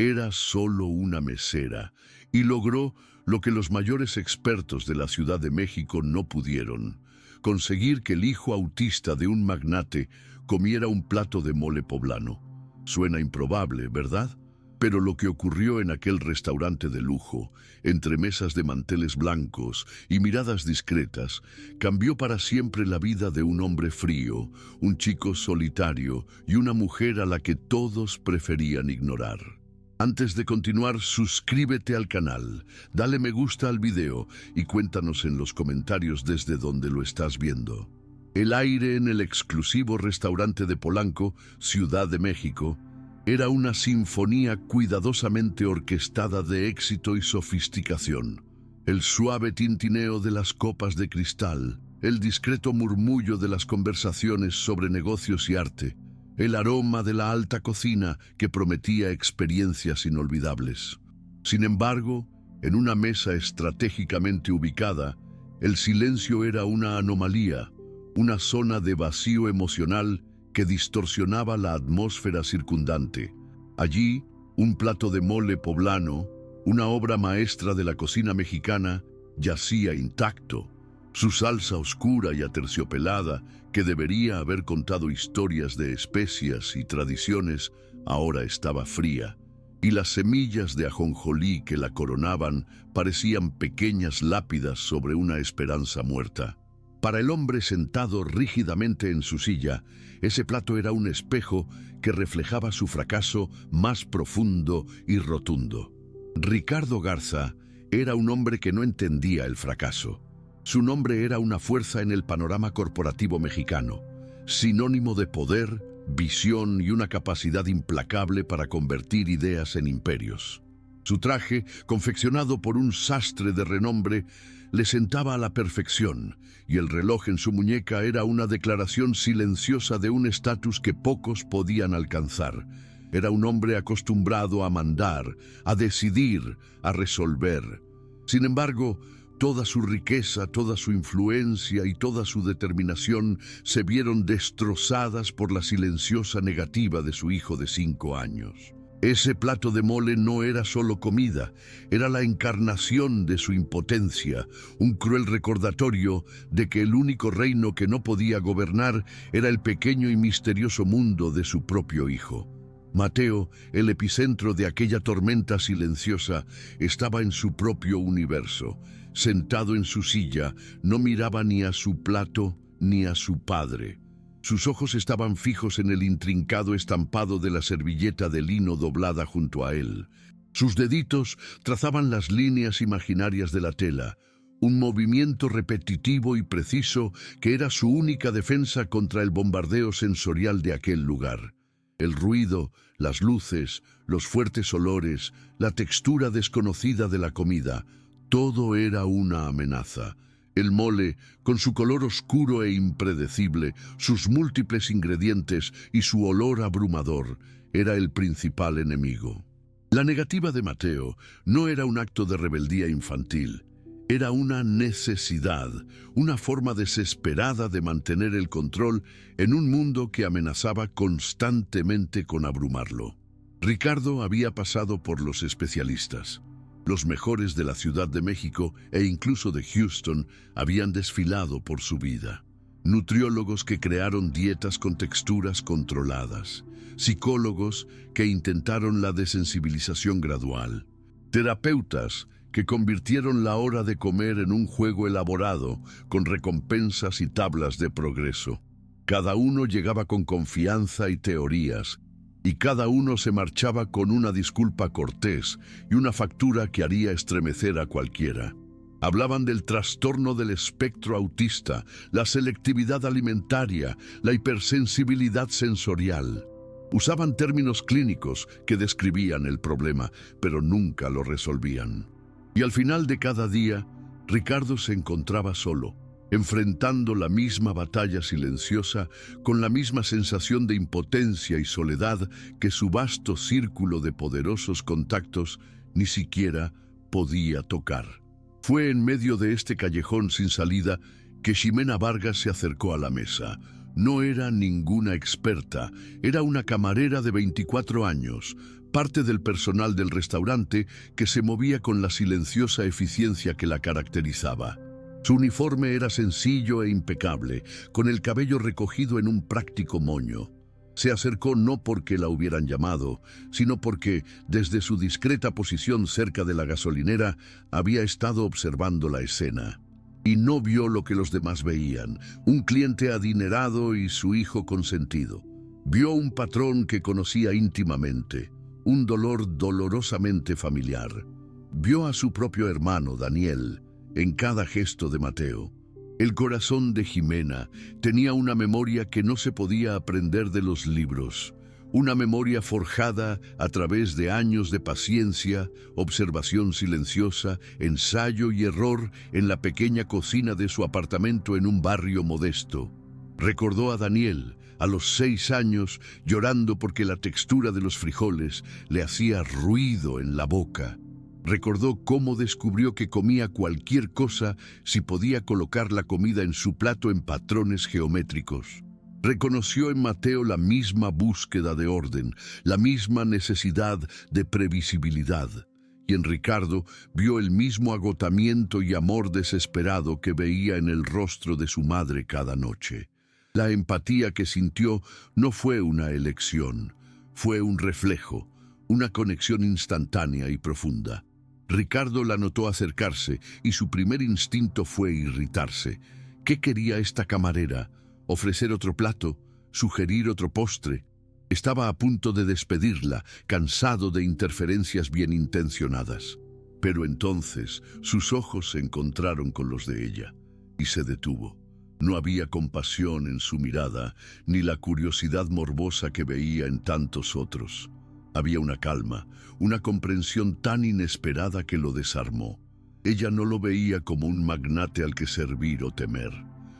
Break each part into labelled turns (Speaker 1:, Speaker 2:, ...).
Speaker 1: Era solo una mesera y logró lo que los mayores expertos de la Ciudad de México no pudieron: conseguir que el hijo autista de un magnate comiera un plato de mole poblano. Suena improbable, ¿verdad? Pero lo que ocurrió en aquel restaurante de lujo, entre mesas de manteles blancos y miradas discretas, cambió para siempre la vida de un hombre frío, un chico solitario y una mujer a la que todos preferían ignorar. Antes de continuar, suscríbete al canal, dale me gusta al video y cuéntanos en los comentarios desde dónde lo estás viendo. El aire en el exclusivo restaurante de Polanco, Ciudad de México, era una sinfonía cuidadosamente orquestada de éxito y sofisticación. El suave tintineo de las copas de cristal, el discreto murmullo de las conversaciones sobre negocios y arte, el aroma de la alta cocina que prometía experiencias inolvidables. Sin embargo, en una mesa estratégicamente ubicada, el silencio era una anomalía, una zona de vacío emocional que distorsionaba la atmósfera circundante. Allí, un plato de mole poblano, una obra maestra de la cocina mexicana, yacía intacto. Su salsa oscura y aterciopelada, que debería haber contado historias de especias y tradiciones, ahora estaba fría, y las semillas de ajonjolí que la coronaban parecían pequeñas lápidas sobre una esperanza muerta. Para el hombre sentado rígidamente en su silla, ese plato era un espejo que reflejaba su fracaso más profundo y rotundo. Ricardo Garza era un hombre que no entendía el fracaso. Su nombre era una fuerza en el panorama corporativo mexicano, sinónimo de poder, visión y una capacidad implacable para convertir ideas en imperios. Su traje, confeccionado por un sastre de renombre, le sentaba a la perfección, y el reloj en su muñeca era una declaración silenciosa de un estatus que pocos podían alcanzar. Era un hombre acostumbrado a mandar, a decidir, a resolver. Sin embargo, toda su riqueza, toda su influencia y toda su determinación se vieron destrozadas por la silenciosa negativa de su hijo de 5 años. Ese plato de mole no era solo comida, era la encarnación de su impotencia, un cruel recordatorio de que el único reino que no podía gobernar era el pequeño y misterioso mundo de su propio hijo. Mateo, el epicentro de aquella tormenta silenciosa, estaba en su propio universo. Sentado en su silla, no miraba ni a su plato ni a su padre. Sus ojos estaban fijos en el intrincado estampado de la servilleta de lino doblada junto a él. Sus deditos trazaban las líneas imaginarias de la tela, un movimiento repetitivo y preciso que era su única defensa contra el bombardeo sensorial de aquel lugar. El ruido, las luces, los fuertes olores, la textura desconocida de la comida, todo era una amenaza. El mole, con su color oscuro e impredecible, sus múltiples ingredientes y su olor abrumador, era el principal enemigo. La negativa de Mateo no era un acto de rebeldía infantil, era una necesidad, una forma desesperada de mantener el control en un mundo que amenazaba constantemente con abrumarlo. Ricardo había pasado por los especialistas. Los mejores de la Ciudad de México e incluso de Houston habían desfilado por su vida. Nutriólogos que crearon dietas con texturas controladas, psicólogos que intentaron la desensibilización gradual, terapeutas que convirtieron la hora de comer en un juego elaborado con recompensas y tablas de progreso. Cada uno llegaba con confianza y teorías, y cada uno se marchaba con una disculpa cortés y una factura que haría estremecer a cualquiera. Hablaban del trastorno del espectro autista, la selectividad alimentaria, la hipersensibilidad sensorial. Usaban términos clínicos que describían el problema, pero nunca lo resolvían. Y al final de cada día, Ricardo se encontraba solo, enfrentando la misma batalla silenciosa con la misma sensación de impotencia y soledad que su vasto círculo de poderosos contactos ni siquiera podía tocar. Fue en medio de este callejón sin salida que Ximena Vargas se acercó a la mesa. No era ninguna experta, era una camarera de 24 años, parte del personal del restaurante que se movía con la silenciosa eficiencia que la caracterizaba. Su uniforme era sencillo e impecable, con el cabello recogido en un práctico moño. Se acercó no porque la hubieran llamado, sino porque, desde su discreta posición cerca de la gasolinera, había estado observando la escena. Y no vio lo que los demás veían, un cliente adinerado y su hijo consentido. Vio un patrón que conocía íntimamente, un dolor dolorosamente familiar. Vio a su propio hermano, Daniel, en cada gesto de Mateo. El corazón de Jimena tenía una memoria que no se podía aprender de los libros, una memoria forjada a través de años de paciencia, observación silenciosa, ensayo y error en la pequeña cocina de su apartamento en un barrio modesto. Recordó a Daniel, a los 6 años, llorando porque la textura de los frijoles le hacía ruido en la boca. Recordó cómo descubrió que comía cualquier cosa si podía colocar la comida en su plato en patrones geométricos. Reconoció en Mateo la misma búsqueda de orden, la misma necesidad de previsibilidad. Y en Ricardo vio el mismo agotamiento y amor desesperado que veía en el rostro de su madre cada noche. La empatía que sintió no fue una elección, fue un reflejo, una conexión instantánea y profunda. Ricardo la notó acercarse y su primer instinto fue irritarse. ¿Qué quería esta camarera? ¿Ofrecer otro plato? ¿Sugerir otro postre? Estaba a punto de despedirla, cansado de interferencias bien intencionadas. Pero entonces sus ojos se encontraron con los de ella y se detuvo. No había compasión en su mirada, ni la curiosidad morbosa que veía en tantos otros. Había una calma, una comprensión tan inesperada que lo desarmó. Ella no lo veía como un magnate al que servir o temer.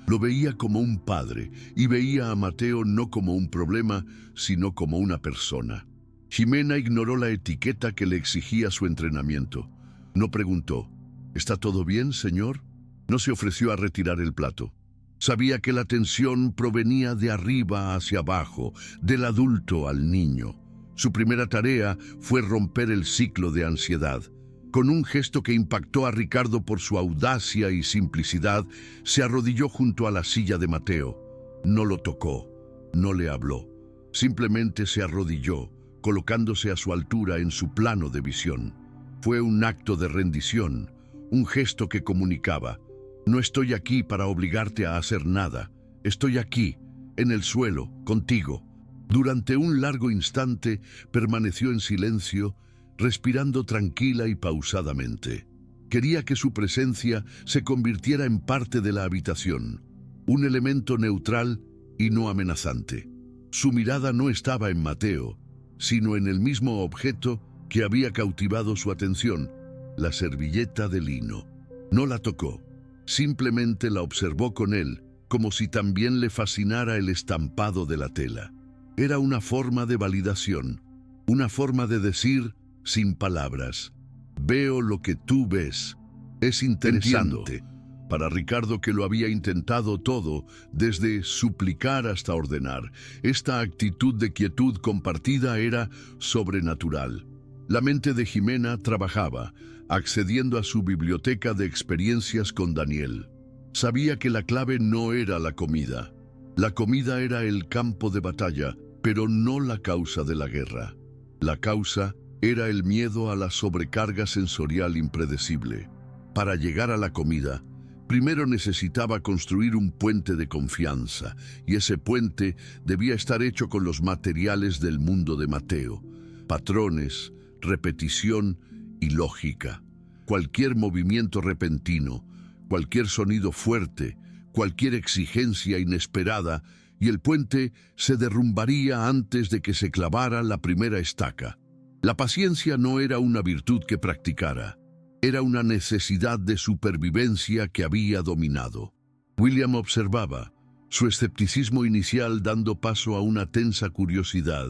Speaker 1: Lo veía como un padre y veía a Mateo no como un problema, sino como una persona. Jimena ignoró la etiqueta que le exigía su entrenamiento. No preguntó, ¿está todo bien, señor? No se ofreció a retirar el plato. Sabía que la tensión provenía de arriba hacia abajo, del adulto al niño. Su primera tarea fue romper el ciclo de ansiedad. Con un gesto que impactó a Ricardo por su audacia y simplicidad, se arrodilló junto a la silla de Mateo. No lo tocó, no le habló. Simplemente se arrodilló, colocándose a su altura en su plano de visión. Fue un acto de rendición, un gesto que comunicaba: no estoy aquí para obligarte a hacer nada. Estoy aquí, en el suelo, contigo. Durante un largo instante permaneció en silencio, respirando tranquila y pausadamente. Quería que su presencia se convirtiera en parte de la habitación, un elemento neutral y no amenazante. Su mirada no estaba en Mateo, sino en el mismo objeto que había cautivado su atención, la servilleta de lino. No la tocó, simplemente la observó con él, como si también le fascinara el estampado de la tela. Era una forma de validación, una forma de decir, sin palabras: veo lo que tú ves. Es interesante. Para Ricardo, que lo había intentado todo, desde suplicar hasta ordenar, esta actitud de quietud compartida era sobrenatural. La mente de Jimena trabajaba, accediendo a su biblioteca de experiencias con Daniel. Sabía que la clave no era la comida. La comida era el campo de batalla, pero no la causa de la guerra. La causa era el miedo a la sobrecarga sensorial impredecible. Para llegar a la comida, primero necesitaba construir un puente de confianza, y ese puente debía estar hecho con los materiales del mundo de Mateo: patrones, repetición y lógica. Cualquier movimiento repentino, cualquier sonido fuerte, cualquier exigencia inesperada, y el puente se derrumbaría antes de que se clavara la primera estaca. La paciencia no era una virtud que practicara, era una necesidad de supervivencia que había dominado. William observaba, su escepticismo inicial dando paso a una tensa curiosidad.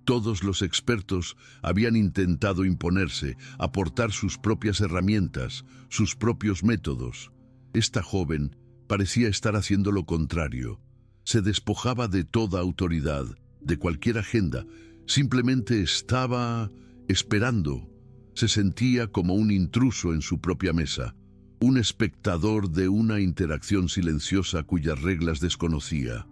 Speaker 1: Todos los expertos habían intentado imponerse, aportar sus propias herramientas, sus propios métodos. Esta joven parecía estar haciendo lo contrario. Se despojaba de toda autoridad, de cualquier agenda, Simplemente estaba esperando. Se sentía como un intruso en su propia mesa, un espectador de una interacción silenciosa cuyas reglas desconocía.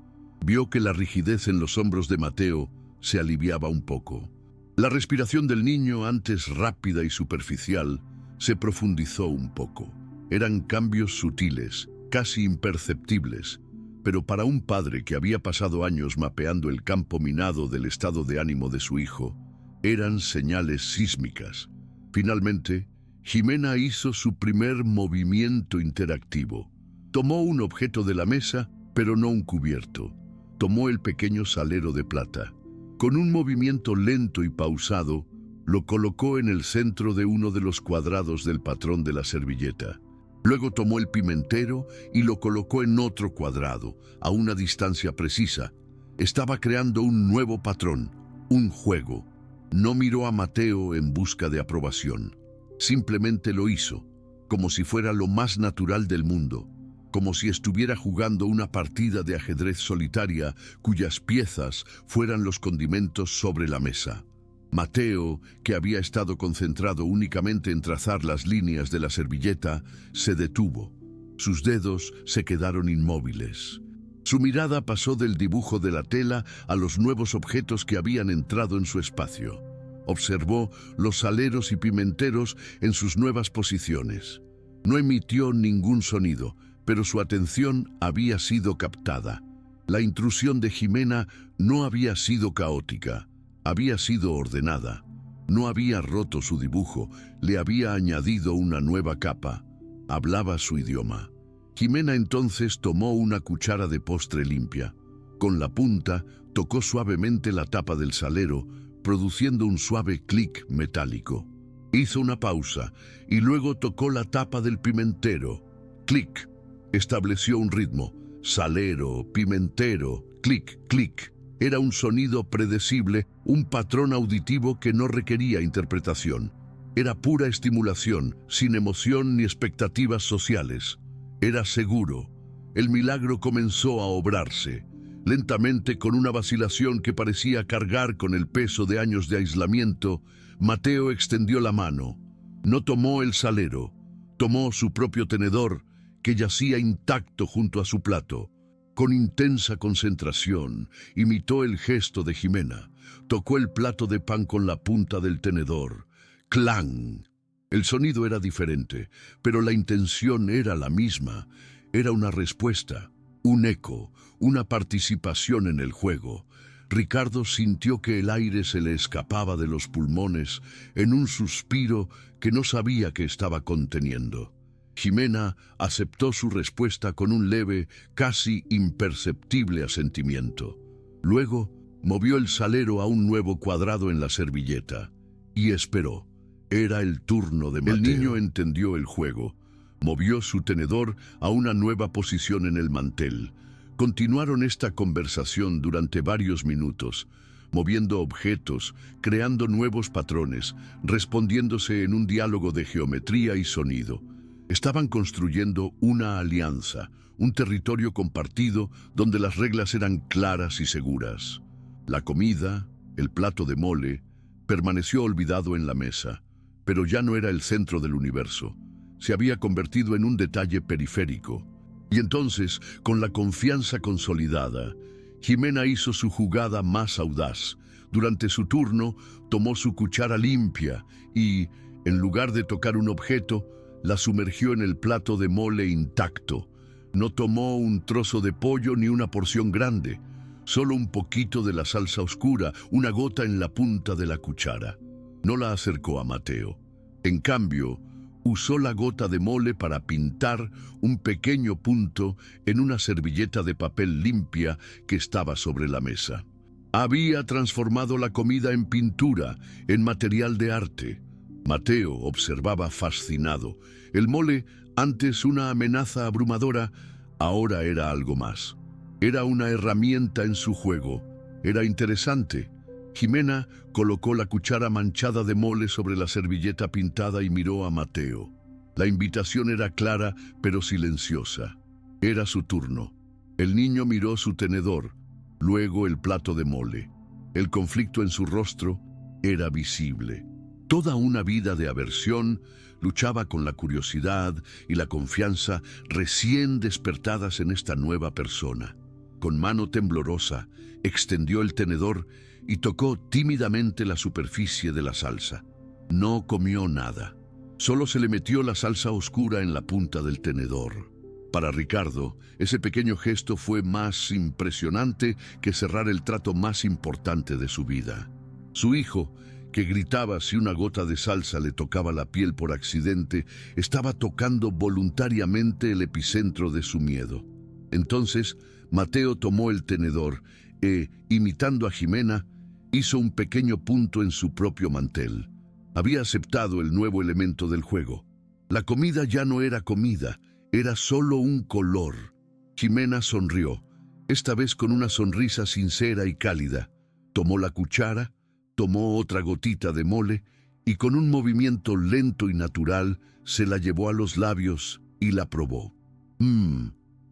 Speaker 1: Vio que la rigidez en los hombros de Mateo se aliviaba un poco. La respiración del niño, antes rápida y superficial, se profundizó un poco. Eran cambios sutiles, casi imperceptibles, pero para un padre que había pasado años mapeando el campo minado del estado de ánimo de su hijo, eran señales sísmicas. Finalmente, Jimena hizo su primer movimiento interactivo. Tomó un objeto de la mesa, pero no un cubierto. Tomó el pequeño salero de plata. Con un movimiento lento y pausado, lo colocó en el centro de uno de los cuadrados del patrón de la servilleta. Luego tomó el pimentero y lo colocó en otro cuadrado, a una distancia precisa. Estaba creando un nuevo patrón, un juego. No miró a Mateo en busca de aprobación. Simplemente lo hizo, como si fuera lo más natural del mundo, como si estuviera jugando una partida de ajedrez solitaria cuyas piezas fueran los condimentos sobre la mesa. Mateo, que había estado concentrado únicamente en trazar las líneas de la servilleta, se detuvo. Sus dedos se quedaron inmóviles. Su mirada pasó del dibujo de la tela a los nuevos objetos que habían entrado en su espacio. Observó los saleros y pimenteros en sus nuevas posiciones. No emitió ningún sonido, pero su atención había sido captada. La intrusión de Jimena no había sido caótica, había sido ordenada. No había roto su dibujo, le había añadido una nueva capa. Hablaba su idioma. Jimena entonces tomó una cuchara de postre limpia. Con la punta tocó suavemente la tapa del salero, produciendo un suave clic metálico. Hizo una pausa y luego tocó la tapa del pimentero. Clic. Estableció un ritmo. Salero, pimentero, clic, clic. Era un sonido predecible, un patrón auditivo que no requería interpretación. Era pura estimulación, sin emoción ni expectativas sociales. Era seguro. El milagro comenzó a obrarse. Lentamente, con una vacilación que parecía cargar con el peso de años de aislamiento, Mateo extendió la mano. No tomó el salero, tomó su propio tenedor, que yacía intacto junto a su plato. Con intensa concentración, imitó el gesto de Jimena. Tocó el plato de pan con la punta del tenedor. ¡Clang! El sonido era diferente, pero la intención era la misma. Era una respuesta, un eco, una participación en el juego. Ricardo sintió que el aire se le escapaba de los pulmones en un suspiro que no sabía que estaba conteniendo. Jimena aceptó su respuesta con un leve, casi imperceptible asentimiento. Luego, movió el salero a un nuevo cuadrado en la servilleta y esperó. Era el turno de Mateo. El niño entendió el juego. Movió su tenedor a una nueva posición en el mantel. Continuaron esta conversación durante varios minutos, moviendo objetos, creando nuevos patrones, respondiéndose en un diálogo de geometría y sonido. Estaban construyendo una alianza, un territorio compartido donde las reglas eran claras y seguras. La comida, el plato de mole, permaneció olvidado en la mesa, pero ya no era el centro del universo. Se había convertido en un detalle periférico. Y entonces, con la confianza consolidada, Jimena hizo su jugada más audaz. Durante su turno, tomó su cuchara limpia y, en lugar de tocar un objeto, la sumergió en el plato de mole intacto. No tomó un trozo de pollo ni una porción grande, solo un poquito de la salsa oscura, una gota en la punta de la cuchara. No la acercó a Mateo. En cambio, usó la gota de mole para pintar un pequeño punto en una servilleta de papel limpia que estaba sobre la mesa. Había transformado la comida en pintura, en material de arte. Mateo observaba fascinado. El mole, antes una amenaza abrumadora, ahora era algo más. Era una herramienta en su juego. Era interesante. Jimena colocó la cuchara manchada de mole sobre la servilleta pintada y miró a Mateo. La invitación era clara, pero silenciosa. Era su turno. El niño miró su tenedor, luego el plato de mole. El conflicto en su rostro era visible. Toda una vida de aversión luchaba con la curiosidad y la confianza recién despertadas en esta nueva persona. Con mano temblorosa, extendió el tenedor y tocó tímidamente la superficie de la salsa. No comió nada. Solo se le metió la salsa oscura en la punta del tenedor. Para Ricardo, ese pequeño gesto fue más impresionante que cerrar el trato más importante de su vida. Su hijo, que gritaba si una gota de salsa le tocaba la piel por accidente, estaba tocando voluntariamente el epicentro de su miedo. Entonces, Mateo tomó el tenedor e, imitando a Ximena, hizo un pequeño punto en su propio mantel. Había aceptado el nuevo elemento del juego. La comida ya no era comida, era solo un color. Ximena sonrió, esta vez con una sonrisa sincera y cálida. Tomó la cuchara, tomó otra gotita de mole y con un movimiento lento y natural se la llevó a los labios y la probó.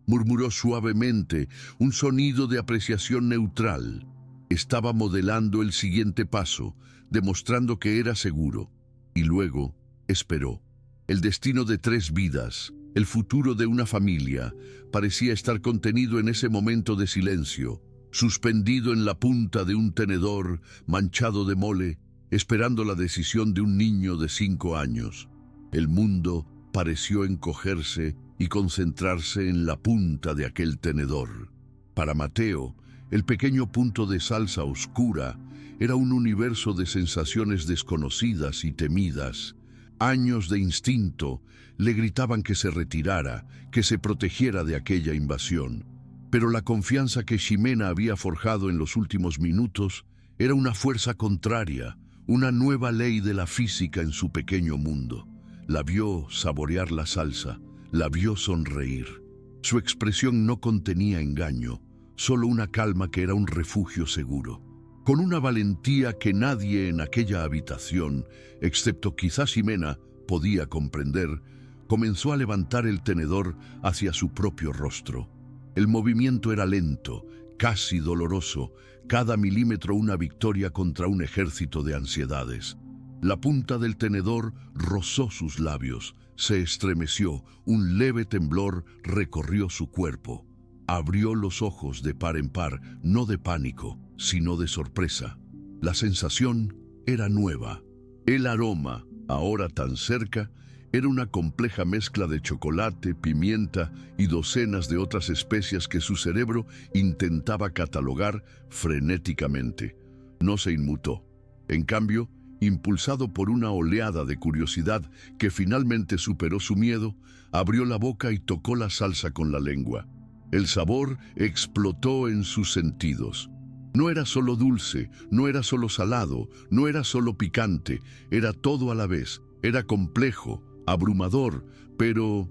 Speaker 1: Murmuró suavemente, un sonido de apreciación neutral. Estaba modelando el siguiente paso, demostrando que era seguro. Y luego esperó. El destino de 3 vidas, el futuro de una familia, parecía estar contenido en ese momento de silencio, suspendido en la punta de un tenedor manchado de mole, esperando la decisión de un niño de 5 años. El mundo pareció encogerse y concentrarse en la punta de aquel tenedor. Para Mateo, el pequeño punto de salsa oscura era un universo de sensaciones desconocidas y temidas. Años de instinto le gritaban que se retirara, que se protegiera de aquella invasión. Pero la confianza que Ximena había forjado en los últimos minutos era una fuerza contraria, una nueva ley de la física en su pequeño mundo. La vio saborear la salsa, la vio sonreír. Su expresión no contenía engaño, solo una calma que era un refugio seguro. Con una valentía que nadie en aquella habitación, excepto quizás Ximena, podía comprender, comenzó a levantar el tenedor hacia su propio rostro. El movimiento era lento, casi doloroso, cada milímetro una victoria contra un ejército de ansiedades. La punta del tenedor rozó sus labios, se estremeció, un leve temblor recorrió su cuerpo. Abrió los ojos de par en par, no de pánico, sino de sorpresa. La sensación era nueva. El aroma, ahora tan cerca, era una compleja mezcla de chocolate, pimienta y docenas de otras especias que su cerebro intentaba catalogar frenéticamente. No se inmutó. En cambio, impulsado por una oleada de curiosidad que finalmente superó su miedo, abrió la boca y tocó la salsa con la lengua. El sabor explotó en sus sentidos. No era solo dulce, no era solo salado, no era solo picante, era todo a la vez. Era complejo, abrumador, pero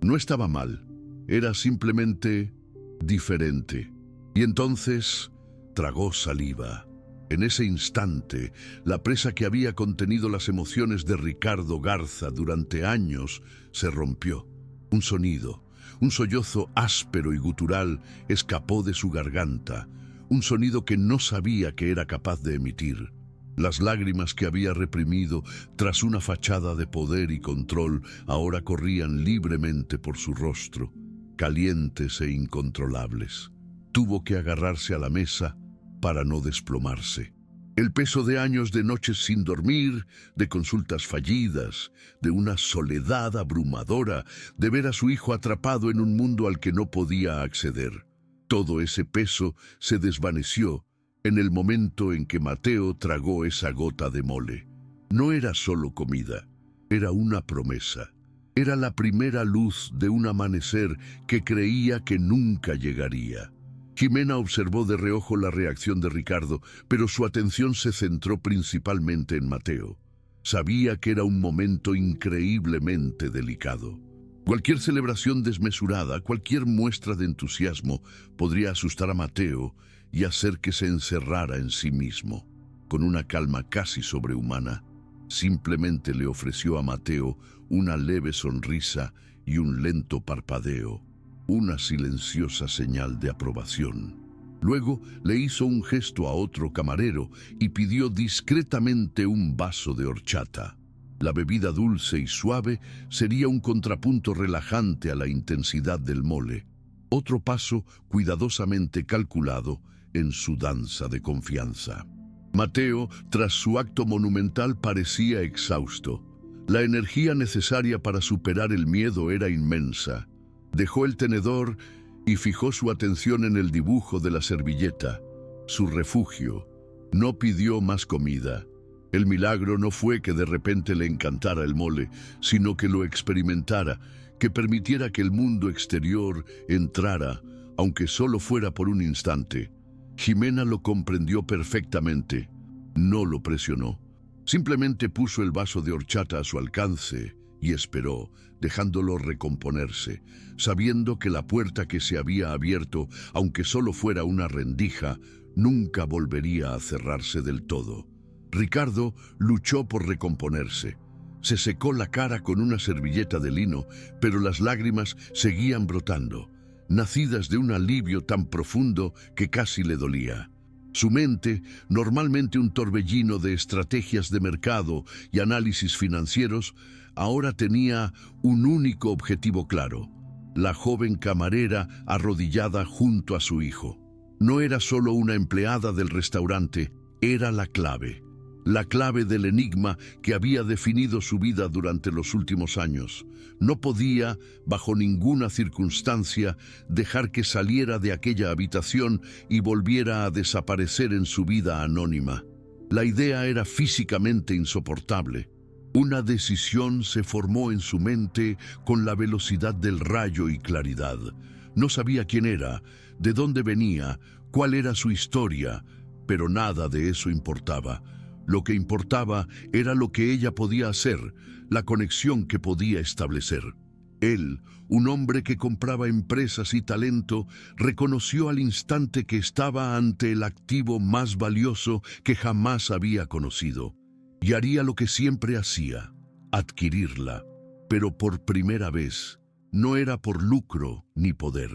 Speaker 1: no estaba mal. Era simplemente diferente. Y entonces tragó saliva. En ese instante, la presa que había contenido las emociones de Ricardo Garza durante años se rompió. Un sonido, un sollozo áspero y gutural escapó de su garganta, un sonido que no sabía que era capaz de emitir. Las lágrimas que había reprimido tras una fachada de poder y control ahora corrían libremente por su rostro, calientes e incontrolables. Tuvo que agarrarse a la mesa para no desplomarse. El peso de años de noches sin dormir, de consultas fallidas, de una soledad abrumadora, de ver a su hijo atrapado en un mundo al que no podía acceder. Todo ese peso se desvaneció en el momento en que Mateo tragó esa gota de mole. No era solo comida, era una promesa. Era la primera luz de un amanecer que creía que nunca llegaría. Ximena observó de reojo la reacción de Ricardo, pero su atención se centró principalmente en Mateo. Sabía que era un momento increíblemente delicado. Cualquier celebración desmesurada, cualquier muestra de entusiasmo podría asustar a Mateo y hacer que se encerrara en sí mismo. Con una calma casi sobrehumana, simplemente le ofreció a Mateo una leve sonrisa y un lento parpadeo, una silenciosa señal de aprobación. Luego le hizo un gesto a otro camarero y pidió discretamente un vaso de horchata. La bebida dulce y suave sería un contrapunto relajante a la intensidad del mole. Otro paso cuidadosamente calculado en su danza de confianza. Mateo, tras su acto monumental, parecía exhausto. La energía necesaria para superar el miedo era inmensa. Dejó el tenedor y fijó su atención en el dibujo de la servilleta, su refugio. No pidió más comida. El milagro no fue que de repente le encantara el mole, sino que lo experimentara, que permitiera que el mundo exterior entrara, aunque solo fuera por un instante. Ximena lo comprendió perfectamente. No lo presionó. Simplemente puso el vaso de horchata a su alcance y esperó, dejándolo recomponerse, sabiendo que la puerta que se había abierto, aunque solo fuera una rendija, nunca volvería a cerrarse del todo. Ricardo luchó por recomponerse. Se secó la cara con una servilleta de lino, pero las lágrimas seguían brotando, nacidas de un alivio tan profundo que casi le dolía. Su mente, normalmente un torbellino de estrategias de mercado y análisis financieros, ahora tenía un único objetivo claro: la joven camarera arrodillada junto a su hijo. No era solo una empleada del restaurante, era la clave del enigma que había definido su vida durante los últimos años. No podía, bajo ninguna circunstancia, dejar que saliera de aquella habitación y volviera a desaparecer en su vida anónima. La idea era físicamente insoportable. Una decisión se formó en su mente con la velocidad del rayo y claridad. No sabía quién era, de dónde venía, cuál era su historia, pero nada de eso importaba. Lo que importaba era lo que ella podía hacer, la conexión que podía establecer. Él, un hombre que compraba empresas y talento, reconoció al instante que estaba ante el activo más valioso que jamás había conocido. Y haría lo que siempre hacía: adquirirla. Pero por primera vez, no era por lucro ni poder,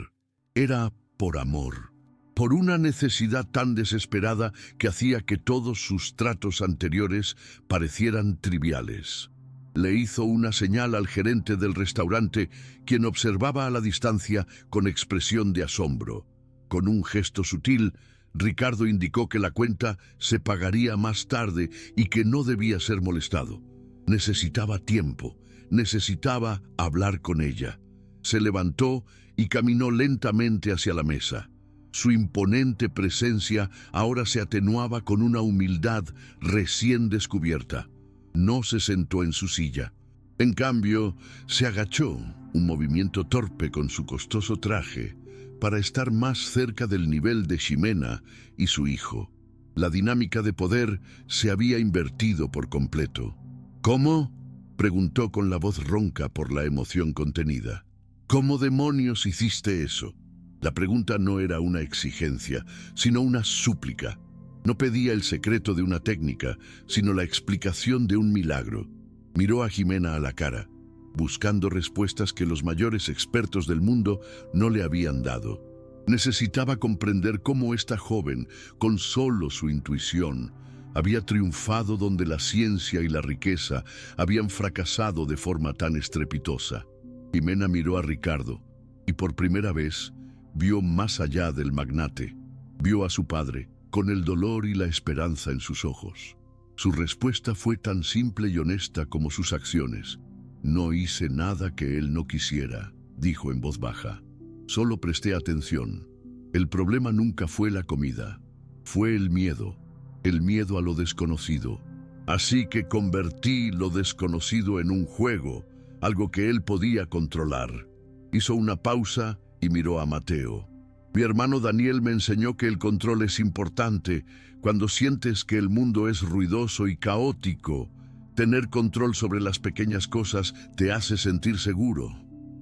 Speaker 1: era por amor. Por una necesidad tan desesperada que hacía que todos sus tratos anteriores parecieran triviales. Le hizo una señal al gerente del restaurante, quien observaba a la distancia con expresión de asombro. Con un gesto sutil, Ricardo indicó que la cuenta se pagaría más tarde y que no debía ser molestado. Necesitaba tiempo, necesitaba hablar con ella. Se levantó y caminó lentamente hacia la mesa. Su imponente presencia ahora se atenuaba con una humildad recién descubierta. No se sentó en su silla. En cambio, se agachó, un movimiento torpe con su costoso traje, para estar más cerca del nivel de Ximena y su hijo. La dinámica de poder se había invertido por completo. ¿Cómo?, preguntó con la voz ronca por la emoción contenida. ¿Cómo demonios hiciste eso? La pregunta no era una exigencia, sino una súplica. No pedía el secreto de una técnica, sino la explicación de un milagro. Miró a Ximena a la cara, buscando respuestas que los mayores expertos del mundo no le habían dado. Necesitaba comprender cómo esta joven, con solo su intuición, había triunfado donde la ciencia y la riqueza habían fracasado de forma tan estrepitosa. Ximena miró a Ricardo y por primera vez vio más allá del magnate. Vio a su padre, con el dolor y la esperanza en sus ojos. Su respuesta fue tan simple y honesta como sus acciones. «No hice nada que él no quisiera», dijo en voz baja. «Solo presté atención. El problema nunca fue la comida. Fue el miedo a lo desconocido. Así que convertí lo desconocido en un juego, algo que él podía controlar». Hizo una pausa y miró a Mateo. «Mi hermano Daniel me enseñó que el control es importante. Cuando sientes que el mundo es ruidoso y caótico, tener control sobre las pequeñas cosas te hace sentir seguro».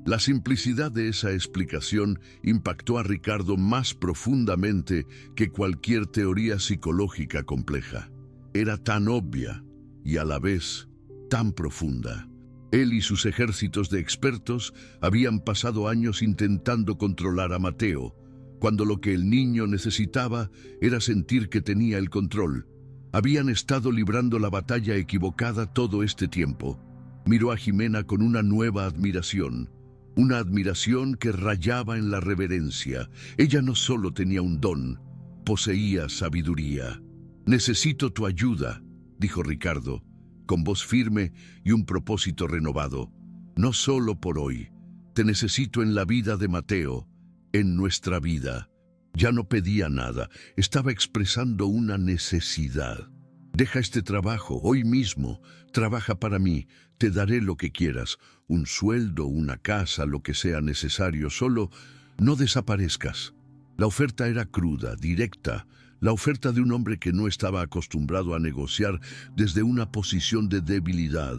Speaker 1: La simplicidad de esa explicación impactó a Ricardo más profundamente que cualquier teoría psicológica compleja. Era tan obvia y a la vez tan profunda. Él y sus ejércitos de expertos habían pasado años intentando controlar a Mateo, cuando lo que el niño necesitaba era sentir que tenía el control. Habían estado librando la batalla equivocada todo este tiempo. Miró a Jimena con una nueva admiración, una admiración que rayaba en la reverencia. Ella no solo tenía un don, poseía sabiduría. «Necesito tu ayuda», dijo Ricardo, con voz firme y un propósito renovado. «No solo por hoy. Te necesito en la vida de Mateo, en nuestra vida». Ya no pedía nada, estaba expresando una necesidad. «Deja este trabajo, hoy mismo, trabaja para mí, te daré lo que quieras, un sueldo, una casa, lo que sea necesario, solo no desaparezcas». La oferta era cruda, directa, la oferta de un hombre que no estaba acostumbrado a negociar desde una posición de debilidad,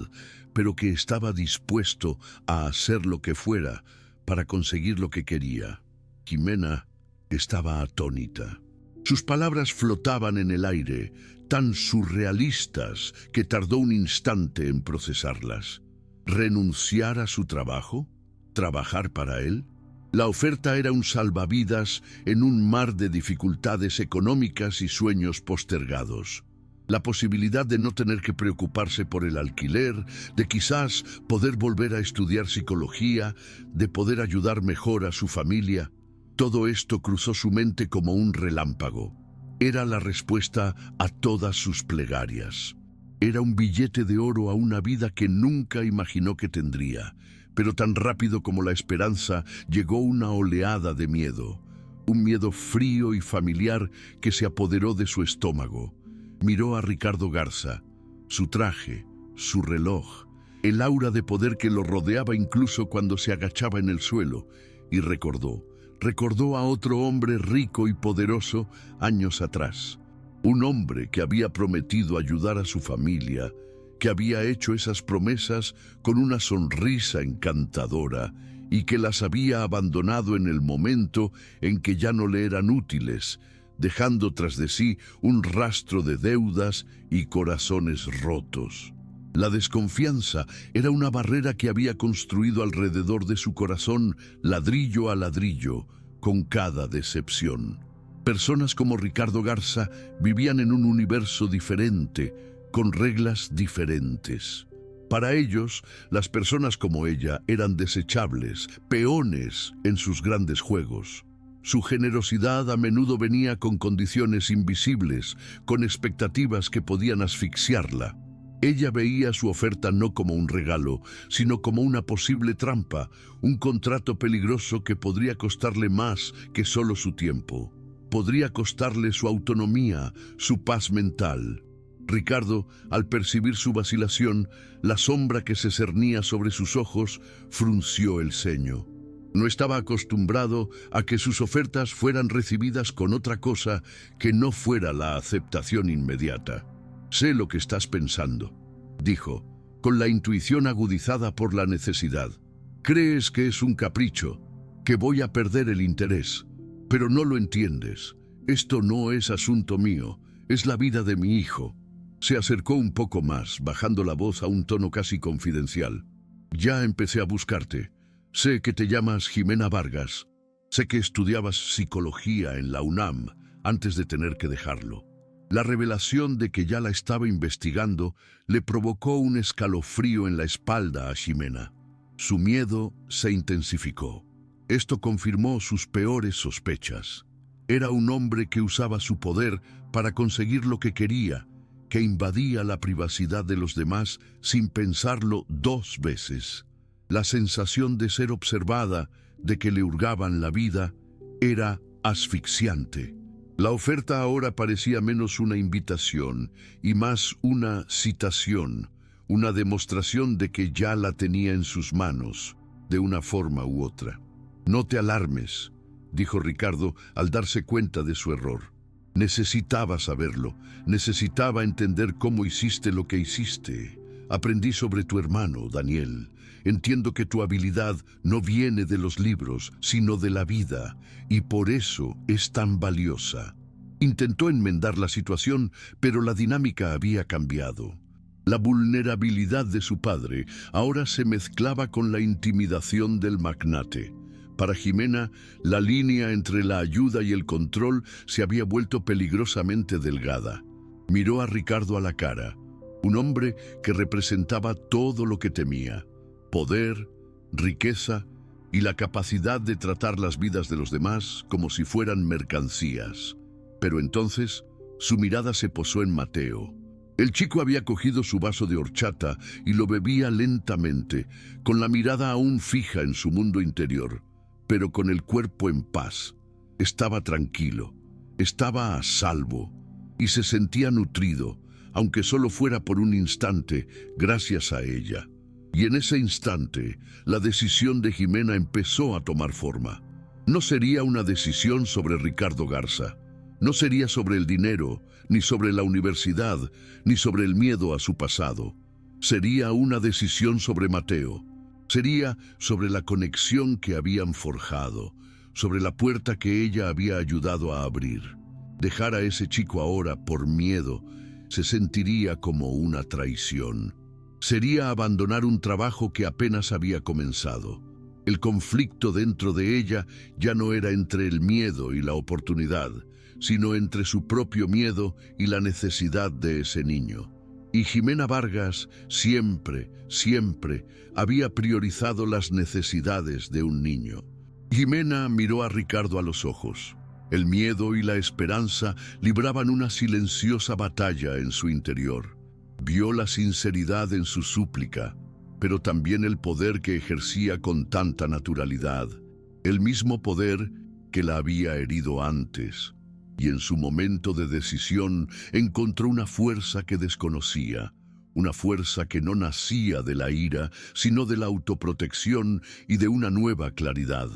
Speaker 1: pero que estaba dispuesto a hacer lo que fuera para conseguir lo que quería. Jimena estaba atónita. Sus palabras flotaban en el aire, tan surrealistas que tardó un instante en procesarlas. ¿Renunciar a su trabajo? ¿Trabajar para él? La oferta era un salvavidas en un mar de dificultades económicas y sueños postergados. La posibilidad de no tener que preocuparse por el alquiler, de quizás poder volver a estudiar psicología, de poder ayudar mejor a su familia. Todo esto cruzó su mente como un relámpago. Era la respuesta a todas sus plegarias. Era un billete de oro a una vida que nunca imaginó que tendría. Pero tan rápido como la esperanza llegó una oleada de miedo. Un miedo frío y familiar que se apoderó de su estómago. Miró a Ricardo Garza, su traje, su reloj, el aura de poder que lo rodeaba incluso cuando se agachaba en el suelo, y recordó a otro hombre rico y poderoso años atrás. Un hombre que había prometido ayudar a su familia, que había hecho esas promesas con una sonrisa encantadora y que las había abandonado en el momento en que ya no le eran útiles, dejando tras de sí un rastro de deudas y corazones rotos. La desconfianza era una barrera que había construido alrededor de su corazón, ladrillo a ladrillo, con cada decepción. Personas como Ricardo Garza vivían en un universo diferente, con reglas diferentes. Para ellos, las personas como ella eran desechables, peones en sus grandes juegos. Su generosidad a menudo venía con condiciones invisibles, con expectativas que podían asfixiarla. Ella veía su oferta no como un regalo, sino como una posible trampa, un contrato peligroso que podría costarle más que solo su tiempo. Podría costarle su autonomía, su paz mental. Ricardo, al percibir su vacilación, la sombra que se cernía sobre sus ojos, frunció el ceño. No estaba acostumbrado a que sus ofertas fueran recibidas con otra cosa que no fuera la aceptación inmediata. «Sé lo que estás pensando», dijo, con la intuición agudizada por la necesidad. «Crees que es un capricho, que voy a perder el interés, pero no lo entiendes. Esto no es asunto mío, es la vida de mi hijo». Se acercó un poco más, bajando la voz a un tono casi confidencial. «Ya empecé a buscarte. Sé que te llamas Jimena Vargas. Sé que estudiabas psicología en la UNAM antes de tener que dejarlo». La revelación de que ya la estaba investigando le provocó un escalofrío en la espalda a Jimena. Su miedo se intensificó. Esto confirmó sus peores sospechas. Era un hombre que usaba su poder para conseguir lo que quería, que invadía la privacidad de los demás sin pensarlo dos veces. La sensación de ser observada, de que le hurgaban la vida, era asfixiante. La oferta ahora parecía menos una invitación y más una citación, una demostración de que ya la tenía en sus manos, de una forma u otra. «No te alarmes», dijo Ricardo al darse cuenta de su error. «Necesitaba saberlo, necesitaba entender cómo hiciste lo que hiciste. Aprendí sobre tu hermano, Daniel. Entiendo que tu habilidad no viene de los libros, sino de la vida, y por eso es tan valiosa». Intentó enmendar la situación, pero la dinámica había cambiado. La vulnerabilidad de su padre ahora se mezclaba con la intimidación del magnate. Para Jimena, la línea entre la ayuda y el control se había vuelto peligrosamente delgada. Miró a Ricardo a la cara, un hombre que representaba todo lo que temía: poder, riqueza y la capacidad de tratar las vidas de los demás como si fueran mercancías. Pero entonces, su mirada se posó en Mateo. El chico había cogido su vaso de horchata y lo bebía lentamente, con la mirada aún fija en su mundo interior, pero con el cuerpo en paz. Estaba tranquilo, estaba a salvo y se sentía nutrido, aunque solo fuera por un instante, gracias a ella. Y en ese instante, la decisión de Jimena empezó a tomar forma. No sería una decisión sobre Ricardo Garza. No sería sobre el dinero, ni sobre la universidad, ni sobre el miedo a su pasado. Sería una decisión sobre Mateo. Sería sobre la conexión que habían forjado, sobre la puerta que ella había ayudado a abrir. Dejar a ese chico ahora por miedo se sentiría como una traición. Sería abandonar un trabajo que apenas había comenzado. El conflicto dentro de ella ya no era entre el miedo y la oportunidad, sino entre su propio miedo y la necesidad de ese niño. Y Jimena Vargas siempre había priorizado las necesidades de un niño. Jimena miró a Ricardo a los ojos. El miedo y la esperanza libraban una silenciosa batalla en su interior. Vio la sinceridad en su súplica, pero también el poder que ejercía con tanta naturalidad, el mismo poder que la había herido antes. Y en su momento de decisión encontró una fuerza que desconocía, una fuerza que no nacía de la ira, sino de la autoprotección y de una nueva claridad.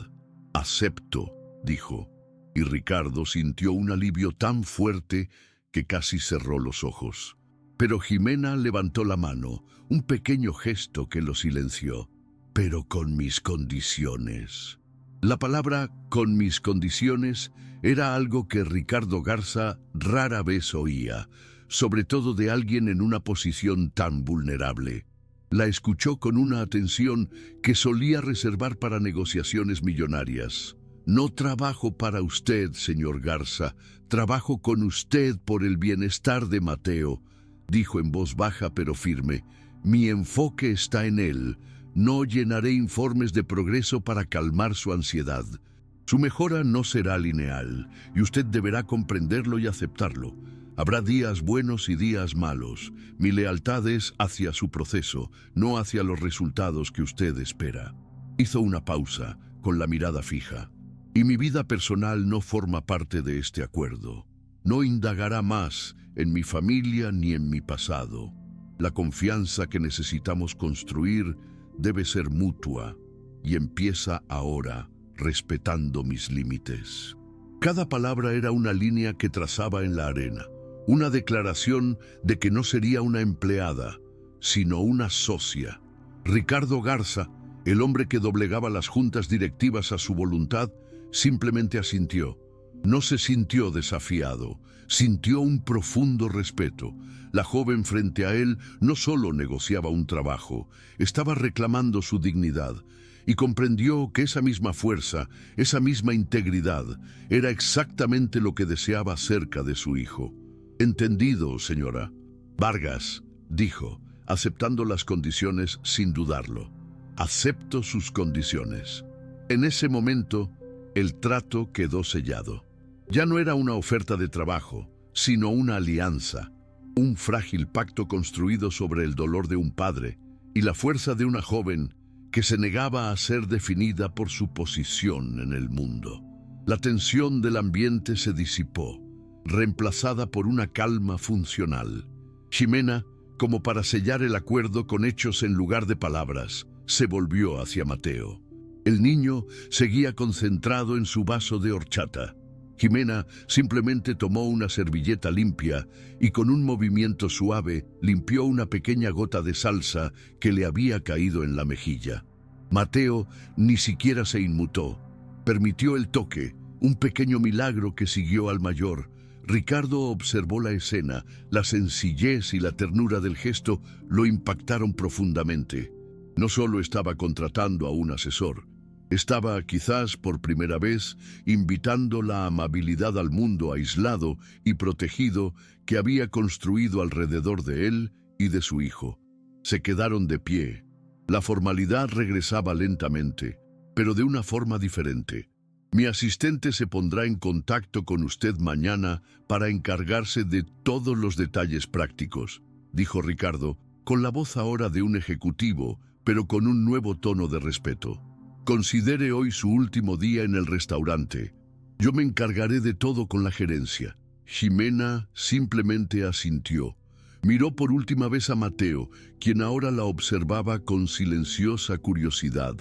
Speaker 1: «Acepto», dijo, y Ricardo sintió un alivio tan fuerte que casi cerró los ojos. Pero Jimena levantó la mano, un pequeño gesto que lo silenció. «Pero con mis condiciones». La palabra «con mis condiciones» era algo que Ricardo Garza rara vez oía, sobre todo de alguien en una posición tan vulnerable. La escuchó con una atención que solía reservar para negociaciones millonarias. «No trabajo para usted, señor Garza, trabajo con usted por el bienestar de Mateo», dijo en voz baja pero firme. «Mi enfoque está en él. No llenaré informes de progreso para calmar su ansiedad. Su mejora no será lineal, y usted deberá comprenderlo y aceptarlo. Habrá días buenos y días malos. Mi lealtad es hacia su proceso, no hacia los resultados que usted espera». Hizo una pausa, con la mirada fija. «Y mi vida personal no forma parte de este acuerdo. No indagará más en mi familia ni en mi pasado. La confianza que necesitamos construir debe ser mutua, y empieza ahora, respetando mis límites». Cada palabra era una línea que trazaba en la arena, una declaración de que no sería una empleada, sino una socia. Ricardo Garza, el hombre que doblegaba las juntas directivas a su voluntad, simplemente asintió. No se sintió desafiado, sintió un profundo respeto. La joven frente a él no solo negociaba un trabajo, estaba reclamando su dignidad, y comprendió que esa misma fuerza, esa misma integridad, era exactamente lo que deseaba cerca de su hijo. «Entendido, señora». «Vargas», dijo, aceptando las condiciones sin dudarlo. «Acepto sus condiciones». En ese momento, el trato quedó sellado. Ya no era una oferta de trabajo, sino una alianza, un frágil pacto construido sobre el dolor de un padre y la fuerza de una joven que se negaba a ser definida por su posición en el mundo. La tensión del ambiente se disipó, reemplazada por una calma funcional. Jimena, como para sellar el acuerdo con hechos en lugar de palabras, se volvió hacia Mateo. El niño seguía concentrado en su vaso de horchata. Jimena simplemente tomó una servilleta limpia y con un movimiento suave limpió una pequeña gota de salsa que le había caído en la mejilla. Mateo ni siquiera se inmutó. Permitió el toque, un pequeño milagro que siguió al mayor. Ricardo observó la escena, la sencillez y la ternura del gesto lo impactaron profundamente. No solo estaba contratando a un asesor, Estaba, quizás por primera vez, invitando la amabilidad al mundo aislado y protegido que había construido alrededor de él y de su hijo. Se quedaron de pie. La formalidad regresaba lentamente, pero de una forma diferente. Mi asistente se pondrá en contacto con usted mañana para encargarse de todos los detalles prácticos, dijo Ricardo, con la voz ahora de un ejecutivo, pero con un nuevo tono de respeto. Considere hoy su último día en el restaurante. Yo me encargaré de todo con la gerencia. Ximena simplemente asintió. Miró por última vez a Mateo, quien ahora la observaba con silenciosa curiosidad,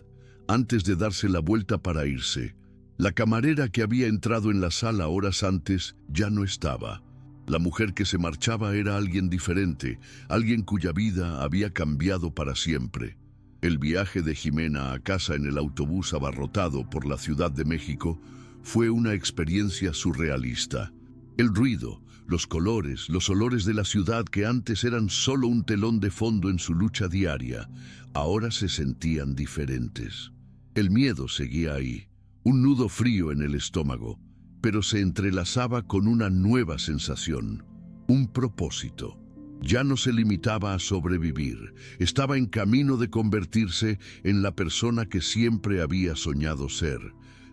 Speaker 1: antes de darse la vuelta para irse. La camarera que había entrado en la sala horas antes ya no estaba. La mujer que se marchaba era alguien diferente, alguien cuya vida había cambiado para siempre. El viaje de Ximena a casa en el autobús abarrotado por la Ciudad de México fue una experiencia surrealista. El ruido, los colores, los olores de la ciudad que antes eran solo un telón de fondo en su lucha diaria, ahora se sentían diferentes. El miedo seguía ahí, un nudo frío en el estómago, pero se entrelazaba con una nueva sensación, un propósito. Ya no se limitaba a sobrevivir, estaba en camino de convertirse en la persona que siempre había soñado ser,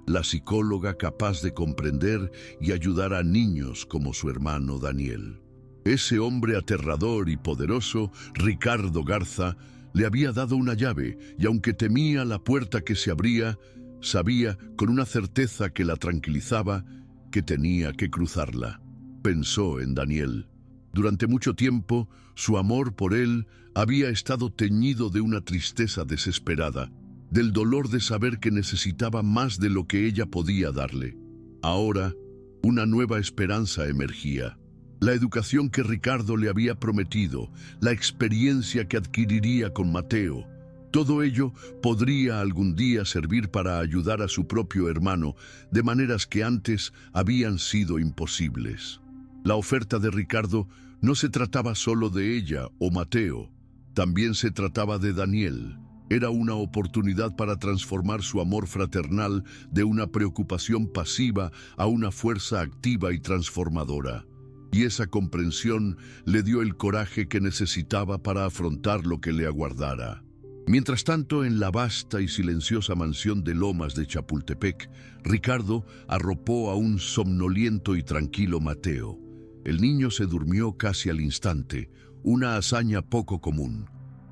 Speaker 1: la psicóloga capaz de comprender y ayudar a niños como su hermano Daniel. Ese hombre aterrador y poderoso, Ricardo Garza, le había dado una llave y aunque temía la puerta que se abría, sabía con una certeza que la tranquilizaba que tenía que cruzarla. Pensó en Daniel. Durante mucho tiempo, su amor por él había estado teñido de una tristeza desesperada, del dolor de saber que necesitaba más de lo que ella podía darle. Ahora, una nueva esperanza emergía. La educación que Ricardo le había prometido, la experiencia que adquiriría con Mateo, todo ello podría algún día servir para ayudar a su propio hermano de maneras que antes habían sido imposibles. La oferta de Ricardo no se trataba solo de ella o Mateo, también se trataba de Daniel. Era una oportunidad para transformar su amor fraternal de una preocupación pasiva a una fuerza activa y transformadora. Y esa comprensión le dio el coraje que necesitaba para afrontar lo que le aguardara. Mientras tanto, en la vasta y silenciosa mansión de Lomas de Chapultepec, Ricardo arropó a un somnoliento y tranquilo Mateo. El niño se durmió casi al instante, una hazaña poco común.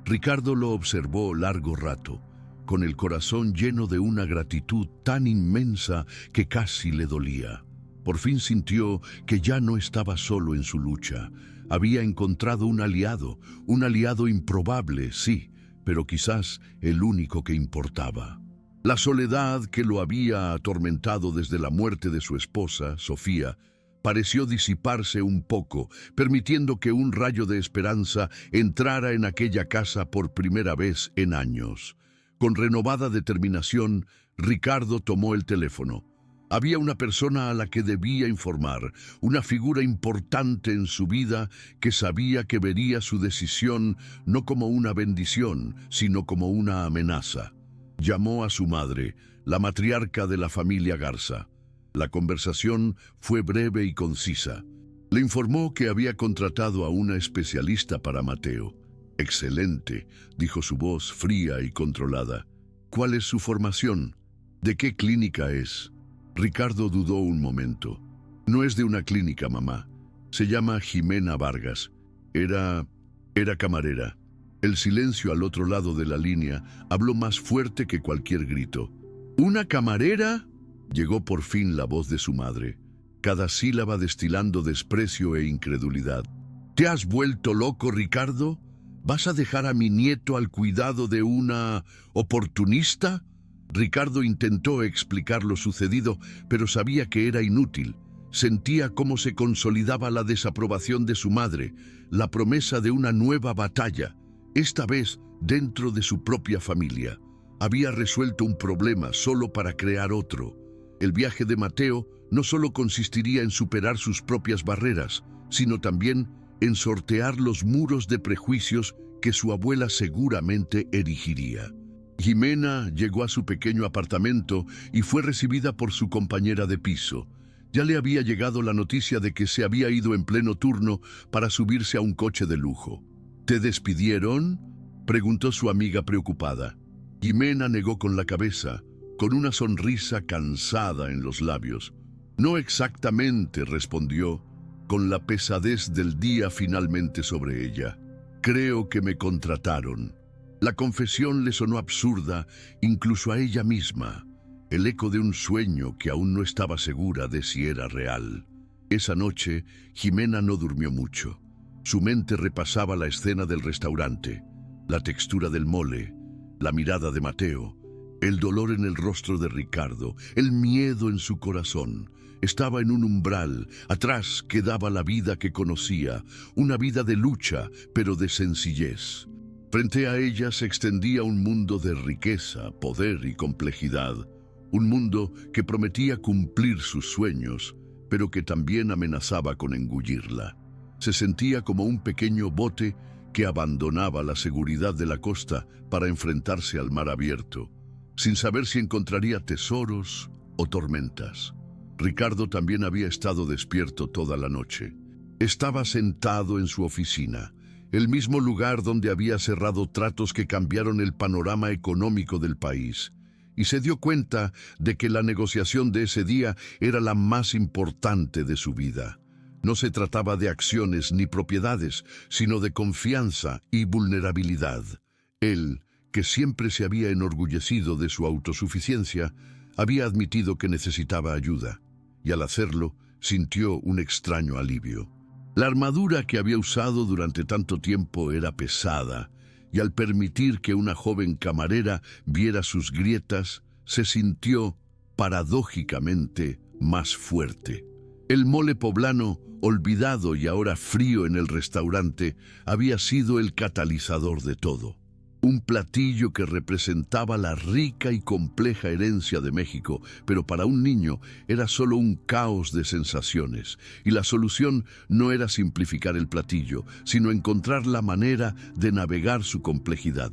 Speaker 1: Ricardo lo observó largo rato, con el corazón lleno de una gratitud tan inmensa que casi le dolía. Por fin sintió que ya no estaba solo en su lucha. Había encontrado un aliado improbable, sí, pero quizás el único que importaba. La soledad que lo había atormentado desde la muerte de su esposa, Sofía, pareció disiparse un poco, permitiendo que un rayo de esperanza entrara en aquella casa por primera vez en años. Con renovada determinación, Ricardo tomó el teléfono. Había una persona a la que debía informar, una figura importante en su vida que sabía que vería su decisión no como una bendición, sino como una amenaza. Llamó a su madre, la matriarca de la familia Garza. La conversación fue breve y concisa. Le informó que había contratado a una especialista para Mateo. «Excelente», dijo su voz fría y controlada. «¿Cuál es su formación? ¿De qué clínica es?» Ricardo dudó un momento. «No es de una clínica, mamá. Se llama Ximena Vargas. Era camarera». El silencio al otro lado de la línea habló más fuerte que cualquier grito. «¿Una camarera?», llegó por fin la voz de su madre, cada sílaba destilando desprecio e incredulidad. «¿Te has vuelto loco, Ricardo? ¿Vas a dejar a mi nieto al cuidado de una oportunista?» Ricardo intentó explicar lo sucedido, pero sabía que era inútil. Sentía cómo se consolidaba la desaprobación de su madre, la promesa de una nueva batalla, esta vez dentro de su propia familia. Había resuelto un problema solo para crear otro. El viaje de Mateo no solo consistiría en superar sus propias barreras, sino también en sortear los muros de prejuicios que su abuela seguramente erigiría. Jimena llegó a su pequeño apartamento y fue recibida por su compañera de piso. Ya le había llegado la noticia de que se había ido en pleno turno para subirse a un coche de lujo. ¿Te despidieron?, preguntó su amiga preocupada. Jimena negó con la cabeza, con una sonrisa cansada en los labios. No exactamente, respondió, con la pesadez del día finalmente sobre ella. Creo que me contrataron. La confesión le sonó absurda, incluso a ella misma, el eco de un sueño que aún no estaba segura de si era real. Esa noche, Jimena no durmió mucho. Su mente repasaba la escena del restaurante, la textura del mole, la mirada de Mateo, el dolor en el rostro de Ricardo, el miedo en su corazón. Estaba en un umbral, atrás quedaba la vida que conocía, una vida de lucha, pero de sencillez. Frente a ella se extendía un mundo de riqueza, poder y complejidad, un mundo que prometía cumplir sus sueños, pero que también amenazaba con engullirla. Se sentía como un pequeño bote que abandonaba la seguridad de la costa para enfrentarse al mar abierto, sin saber si encontraría tesoros o tormentas. Ricardo también había estado despierto toda la noche. Estaba sentado en su oficina, el mismo lugar donde había cerrado tratos que cambiaron el panorama económico del país, y se dio cuenta de que la negociación de ese día era la más importante de su vida. No se trataba de acciones ni propiedades, sino de confianza y vulnerabilidad. Él, que siempre se había enorgullecido de su autosuficiencia, había admitido que necesitaba ayuda, y al hacerlo, sintió un extraño alivio. La armadura que había usado durante tanto tiempo era pesada, y al permitir que una joven camarera viera sus grietas, se sintió, paradójicamente, más fuerte. El mole poblano, olvidado y ahora frío en el restaurante, había sido el catalizador de todo. Un platillo que representaba la rica y compleja herencia de México, pero para un niño era solo un caos de sensaciones, y la solución no era simplificar el platillo, sino encontrar la manera de navegar su complejidad.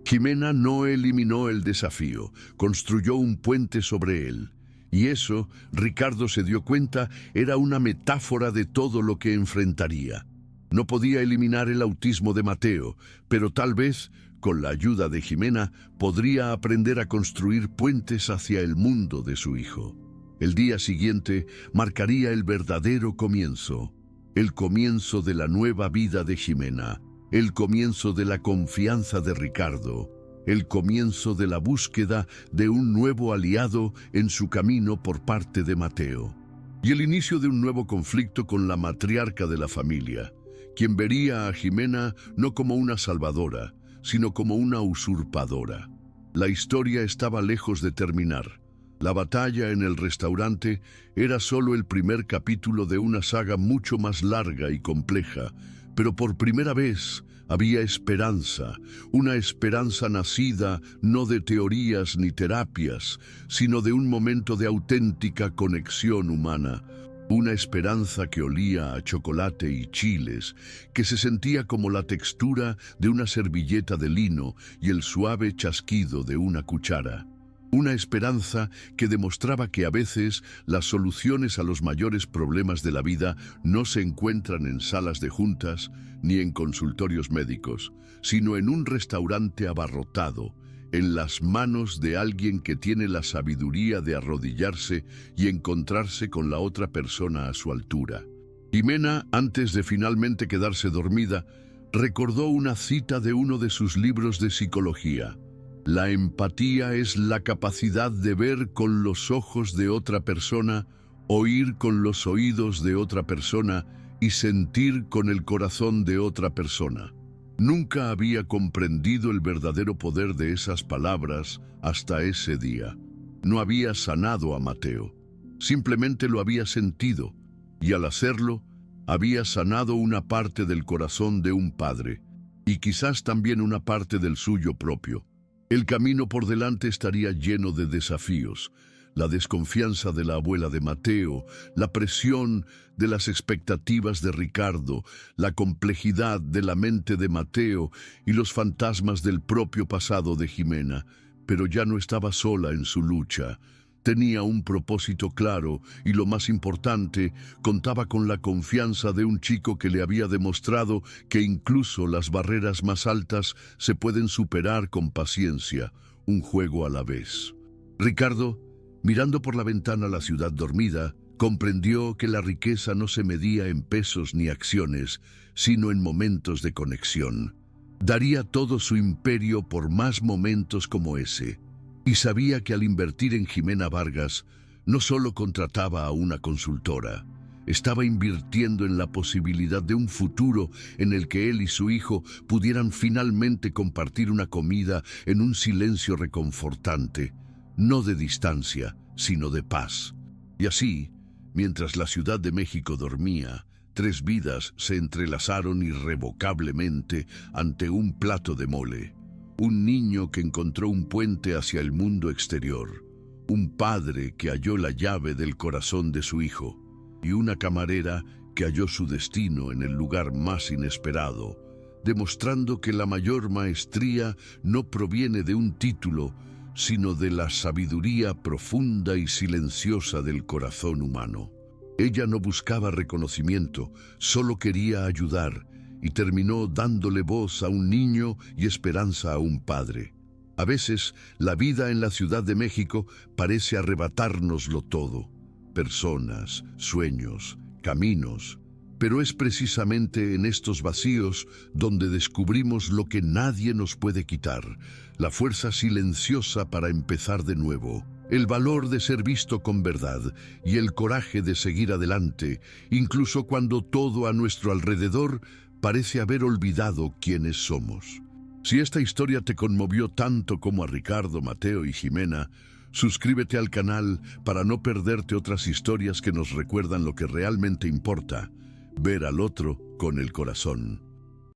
Speaker 1: Jimena no eliminó el desafío, construyó un puente sobre él. Y eso, Ricardo se dio cuenta, era una metáfora de todo lo que enfrentaría. No podía eliminar el autismo de Mateo, pero tal vez, con la ayuda de Jimena, podría aprender a construir puentes hacia el mundo de su hijo. El día siguiente marcaría el verdadero comienzo, el comienzo de la nueva vida de Jimena, el comienzo de la confianza de Ricardo, el comienzo de la búsqueda de un nuevo aliado en su camino por parte de Mateo, y el inicio de un nuevo conflicto con la matriarca de la familia, quien vería a Jimena no como una salvadora, sino como una usurpadora. La historia estaba lejos de terminar. La batalla en el restaurante era solo el primer capítulo de una saga mucho más larga y compleja, pero por primera vez había esperanza, una esperanza nacida no de teorías ni terapias, sino de un momento de auténtica conexión humana, una esperanza que olía a chocolate y chiles, que se sentía como la textura de una servilleta de lino y el suave chasquido de una cuchara. Una esperanza que demostraba que a veces las soluciones a los mayores problemas de la vida no se encuentran en salas de juntas ni en consultorios médicos, sino en un restaurante abarrotado, en las manos de alguien que tiene la sabiduría de arrodillarse y encontrarse con la otra persona a su altura. Jimena, antes de finalmente quedarse dormida, recordó una cita de uno de sus libros de psicología. La empatía es la capacidad de ver con los ojos de otra persona, oír con los oídos de otra persona y sentir con el corazón de otra persona. Nunca había comprendido el verdadero poder de esas palabras hasta ese día. No había sanado a Mateo, simplemente lo había sentido, y al hacerlo, había sanado una parte del corazón de un padre, y quizás también una parte del suyo propio. El camino por delante estaría lleno de desafíos, la desconfianza de la abuela de Mateo, la presión de las expectativas de Ricardo, la complejidad de la mente de Mateo y los fantasmas del propio pasado de Jimena. Pero ya no estaba sola en su lucha. Tenía un propósito claro y, lo más importante, contaba con la confianza de un chico que le había demostrado que incluso las barreras más altas se pueden superar con paciencia, un juego a la vez. Ricardo, mirando por la ventana la ciudad dormida, comprendió que la riqueza no se medía en pesos ni acciones, sino en momentos de conexión. Daría todo su imperio por más momentos como ese. Y sabía que al invertir en Jimena Vargas, no solo contrataba a una consultora, estaba invirtiendo en la posibilidad de un futuro en el que él y su hijo pudieran finalmente compartir una comida en un silencio reconfortante, no de distancia, sino de paz. Y así, mientras la Ciudad de México dormía, 3 vidas se entrelazaron irrevocablemente ante un plato de mole. Un niño que encontró un puente hacia el mundo exterior, un padre que halló la llave del corazón de su hijo, y una camarera que halló su destino en el lugar más inesperado, demostrando que la mayor maestría no proviene de un título, sino de la sabiduría profunda y silenciosa del corazón humano. Ella no buscaba reconocimiento, solo quería ayudar, y terminó dándole voz a un niño y esperanza a un padre. A veces, la vida en la Ciudad de México parece arrebatárnoslo todo: personas, sueños, caminos. Pero es precisamente en estos vacíos donde descubrimos lo que nadie nos puede quitar: la fuerza silenciosa para empezar de nuevo, el valor de ser visto con verdad y el coraje de seguir adelante, incluso cuando todo a nuestro alrededor parece haber olvidado quiénes somos. Si esta historia te conmovió tanto como a Ricardo, Mateo y Jimena, suscríbete al canal para no perderte otras historias que nos recuerdan lo que realmente importa: ver al otro con el corazón.